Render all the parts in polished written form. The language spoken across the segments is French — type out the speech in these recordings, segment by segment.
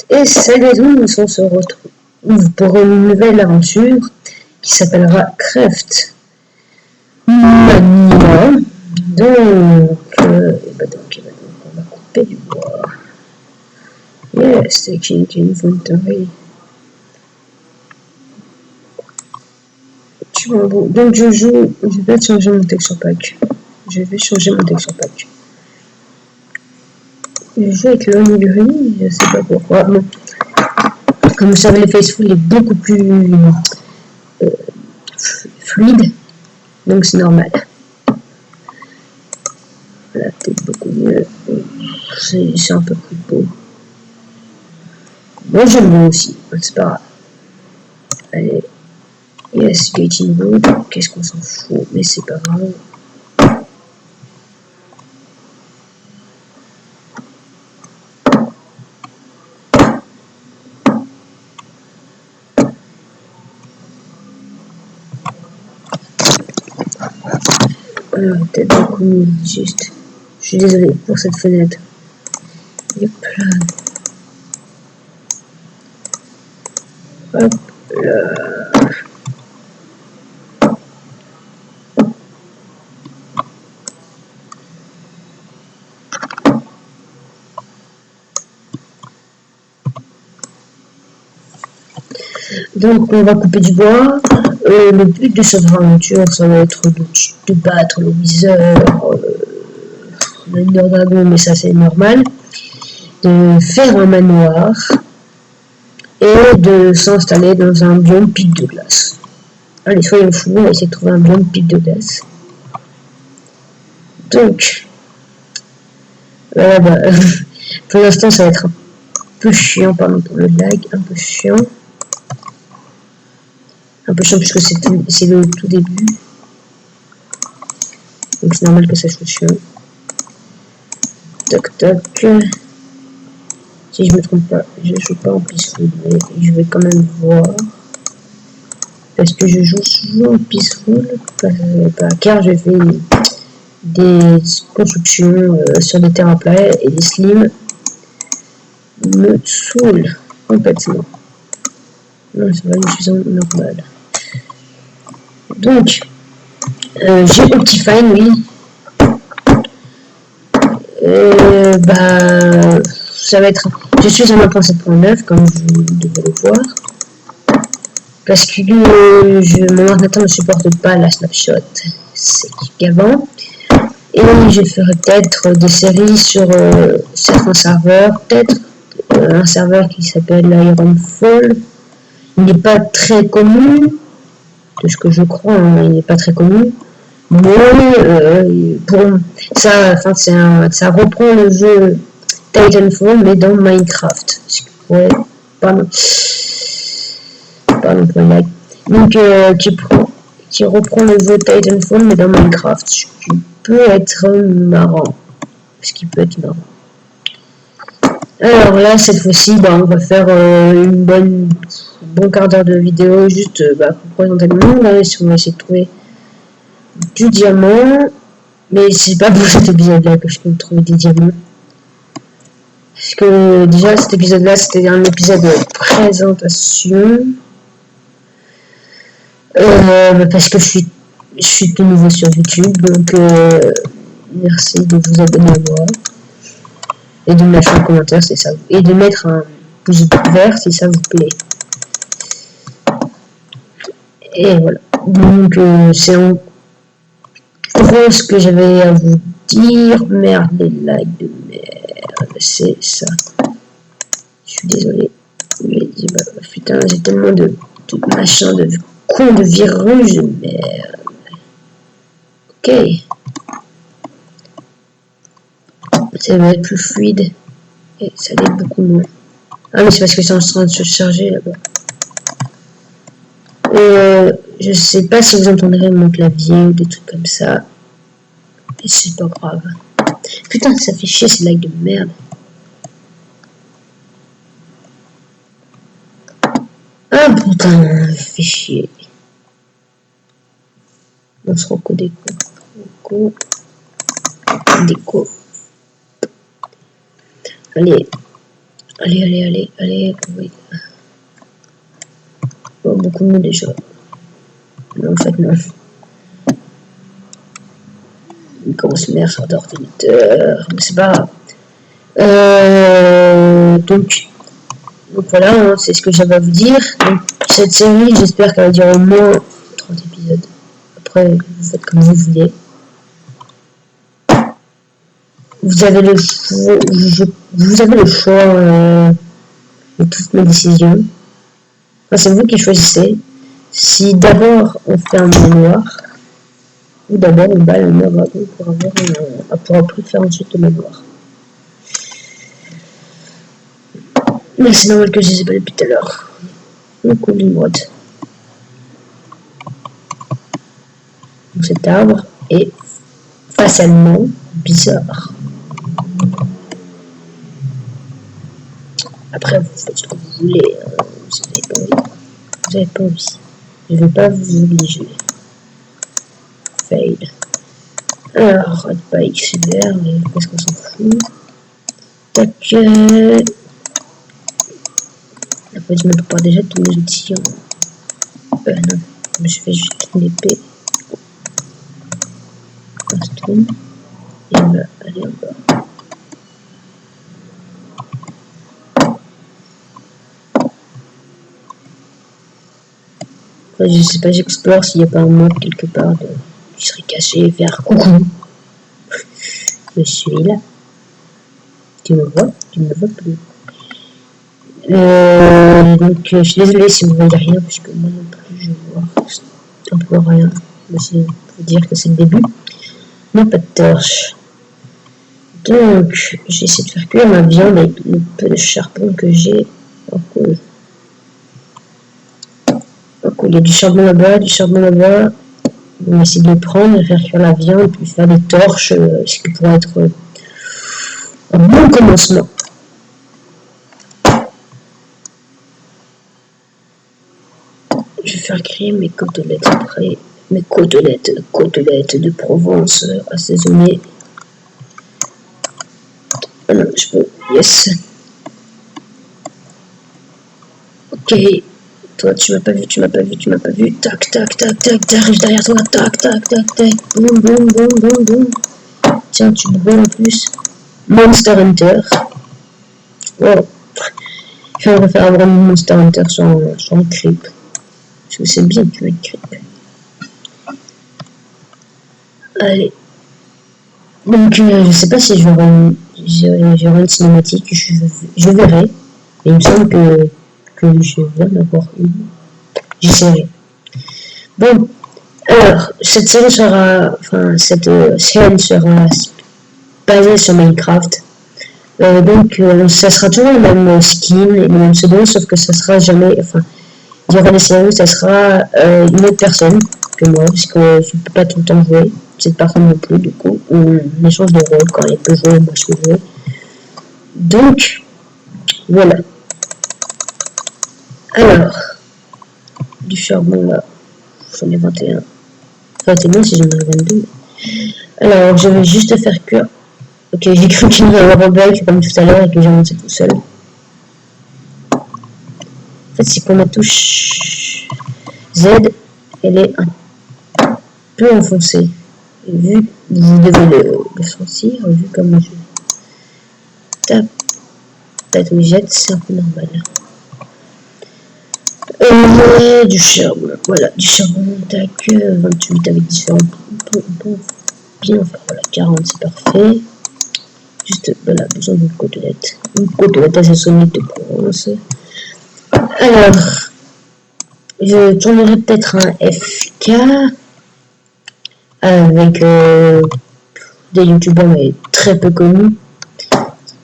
Et salut, on se retrouve pour une nouvelle aventure qui s'appellera Craft Mania. Donc, on va couper du bois. Yes, taking inventory. Donc je vais changer mon texture pack. Je joue avec le Onigiri, je sais pas pourquoi. Bon. Comme vous savez, le Faceful est beaucoup plus fluide, donc c'est normal. Voilà, peut-être beaucoup mieux. C'est un peu plus beau. Moi j'aime bien aussi, c'est pas grave. Allez, yes, getting wood, qu'est-ce qu'on s'en fout, mais c'est pas grave. Alors, peut-être beaucoup mieux, juste. Je suis désolé pour cette fenêtre. Yep là. Hop là. Donc on va couper du bois. Le but de cette aventure, ça va être de battre le Wither, le Dragon, mais ça c'est normal. De faire un manoir et de s'installer dans un biome pic de glace. Allez, soyons fous, on va essayer de trouver un biome pic de glace. Donc, voilà, pour l'instant ça va être un peu chiant, pardon pour le lag, un peu chiant puisque c'est le tout début. Donc c'est normal que ça soit chiant. Toc toc. Si je me trompe pas, je joue pas en peaceful, mais je vais quand même voir. Parce que je joue souvent en peaceful, car je fais des constructions sur des terrains plats et les slims me saoulent complètement. Non, c'est pas une suffisant normale. Donc, j'ai Optifine, oui. Ça va être. Je suis en 1.7.9, comme vous devez le voir. Parce que mon ordinateur ne supporte pas la snapshot. C'est gavant. Et je ferai peut-être des séries sur certains serveurs. Peut-être un serveur qui s'appelle Ironfall. Il n'est pas très connu. De ce que je crois, hein, il n'est pas très connu. Mais ça reprend le jeu Titanfall, mais dans Minecraft. Ouais, pardon pour le lag. Donc, qui reprend le jeu Titanfall, mais dans Minecraft. Ce qui peut être marrant. Alors là, cette fois-ci, on va faire un bon quart d'heure de vidéo juste pour présenter le monde. Là, si on va essayer de trouver du diamant. Mais c'est pas pour cet épisode-là que je peux trouver des diamants. Parce que déjà, cet épisode-là, c'était un épisode de présentation. Parce que je suis tout nouveau sur YouTube, donc merci de vous abonner à moi. Et de me lâcher un commentaire si ça vous... Et de mettre un pouce vert si ça vous plaît. Et voilà. Donc c'est en gros ce que j'avais à vous dire. Merde, les likes de merde. C'est ça. Je suis désolé. Mais putain, j'ai tellement de machin, de con, de virus de merde. Ok. Ça va être plus fluide. Et ça l'est beaucoup moins. Ah mais c'est parce que c'est en train de se charger là-bas. Je sais pas si vous entendrez mon clavier ou des trucs comme ça. Mais c'est pas grave. Putain, ça fait chier ces likes de merde. Ah putain, ça fait chier. On se déco. Allez. Allez, oui. Oh, beaucoup mieux déjà. Non, en fait, non. Une grosse merde sur d'ordinateur, mais c'est pas grave. Donc voilà, hein, c'est ce que j'avais à vous dire. Donc, cette série, j'espère qu'elle va durer au moins 30 épisodes. Après, vous faites comme vous voulez. Vous avez le choix, vous avez le choix de toutes mes décisions. Enfin, c'est vous qui choisissez. Si d'abord on fait un manoir, ou d'abord on bat le manoir pour après faire ensuite le manoir. Mais c'est normal que je les ai pas depuis tout à l'heure. Le coup d'une droite. Cet arbre est facialement bizarre. Après, vous faites ce que vous voulez. Vous n'avez pas envie. Vous n'avez pas envie. Je ne vais pas vous obliger. Fail. Alors, red bike, c'est vert, mais qu'est-ce qu'on s'en fout. Tac. Après, je me prépare déjà tous mes outils. Non, je fais juste une épée. Un stone. Et on va aller en bas. Enfin, je sais pas, j'explore s'il n'y a pas un mob quelque part qui serait caché et faire coucou. Je suis là. Tu me vois? Tu me vois plus. Donc, je suis désolée si vous voyez rien, parce que moi non plus, je vois un peu rien. Mais c'est pour dire que c'est le début. Non, pas de torche. Donc, j'essaie de faire cuire ma viande avec le peu de charbon que j'ai. Oh, cool. Oh, cool. Il y a du charbon là-bas, On va essayer de le prendre, de faire cuire la viande, puis faire des torches, ce qui pourrait être un bon commencement. Je vais faire griller mes côtelettes après. Mes côtelettes de Provence assaisonnées. Ah non, je peux. Yes. Ok. Toi, tu m'as pas vu. Tac, t'arrives derrière toi. Tac. Boum, boum. Tiens, tu brûles en plus. Monster Hunter. Wow. Je vais refaire vraiment Monster Hunter sans le creep. Parce que c'est bien que tu veux être creep. Allez. Donc, je sais pas si j'aurai une cinématique. Je verrai. Et il me semble que je viens d'avoir une. J'essaierai. Bon, alors, cette scène sera basée sur Minecraft. Donc, ça sera toujours le même skin et le même pseudo, sauf que ça sera jamais, il y aura des séries où ça sera une autre personne que moi, parce que je ne peux pas tout le temps jouer, cette personne non plus, du coup, on échange de rôle quand elle peut jouer, moi je peux jouer. Donc, voilà. Alors, du charbon là, j'en ai 21. C'est bon si j'en ai 22. Alors, je vais juste faire cuire. Ok, j'ai cru qu'il y avait un bug comme tout à l'heure et que j'ai monté tout seul. En fait, c'est qu'on la touche Z, elle est un peu enfoncée. Et vu, vous devez le sentir, vu comme je tape, peut-être que jette, c'est un peu normal. Du charbon, voilà, du charbon, tac, 28 avec différents. On peut bien faire, voilà, 40, c'est parfait. Juste, voilà, besoin d'une côtelette. Une côtelette assaisonnée de Provence. Alors, je tournerai peut-être un FK avec des youtubeurs mais très peu connus.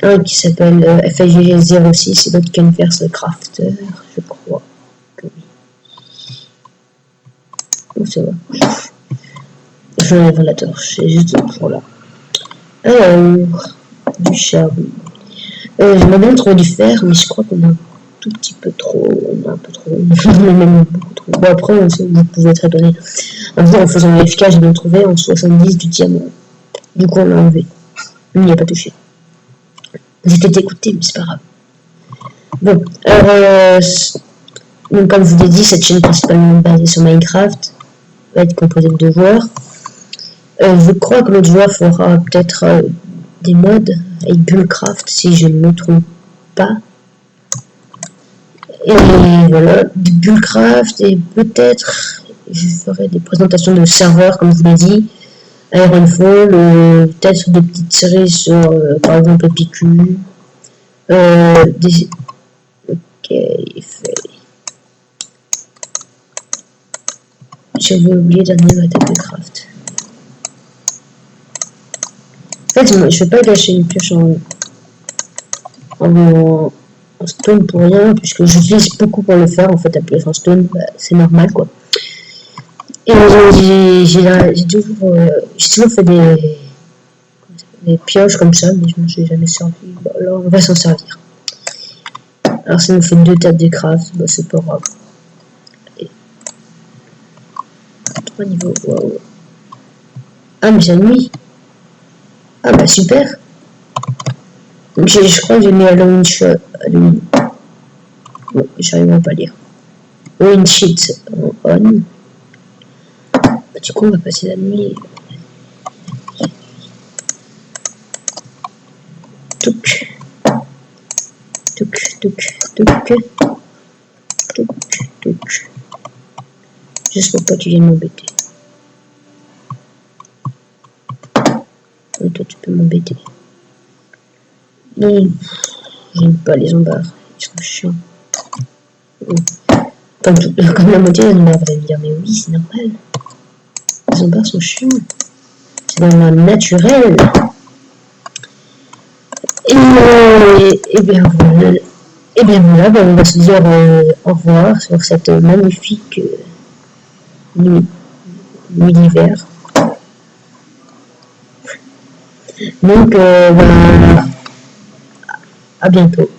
Un qui s'appelle FAGG06 et l'autre Kenverse Crafter, je crois que oui. Oh, ça va. J'enlève la torche, c'est juste pour là. Alors, du charbon. J'aimerais bien trouver du fer, mais je crois qu'on a un tout petit peu trop. On a un peu trop. On a même beaucoup trop. Bon, après, vous pouvez être étonné. Un jour, en faisant le FK, j'ai bien trouvé en 70 du diamant. Du coup, on l'a enlevé. Il n'y a pas touché. Vous êtes écouté, mais c'est pas grave. Bon, alors, donc, comme je vous l'ai dit, cette chaîne principalement basée sur Minecraft va être composée de 2 joueurs. Je crois que l'autre joueur fera peut-être des mods avec Bullcraft, si je ne me trompe pas. Et voilà, du Bullcraft, et peut-être je ferai des présentations de serveurs, comme je vous l'ai dit, Ironfall, peut-être des petites séries sur, par exemple, PQ. Ok, j'avais oublié d'amener ma table de craft. En fait, je vais pas gâcher une pioche en stone pour rien, puisque j'utilise beaucoup pour le faire, en fait, la pioche en stone, bah, c'est normal, quoi. Et j'ai toujours fait des pioches comme ça, mais je m'en suis jamais servi. Bah, alors, on va s'en servir. Alors, ça nous fait 2 tables de craft, bah, c'est pas grave. Et 3 niveaux, waouh. Ah, mais c'est la nuit. Ah, bah, super. Donc, je crois que j'ai mis Halloween shot. Bon, j'arrive pas à lire. Halloween sheet en on. Bah, du coup, on va passer la nuit. Touc. Touc, touc, touc. Touc, touc. Juste pour pas que tu viennes m'embêter. Et toi, tu peux m'embêter. Non, j'aime pas les zombards. Ils sont chiants. Comme la moitié des zombards va me dire, mais oui, c'est normal. Les zombards sont chiants. C'est dans le naturel. Et bien voilà. Et bien voilà, ben on va se dire au revoir sur cette magnifique nuit d'hiver. Donc, ben, à bientôt.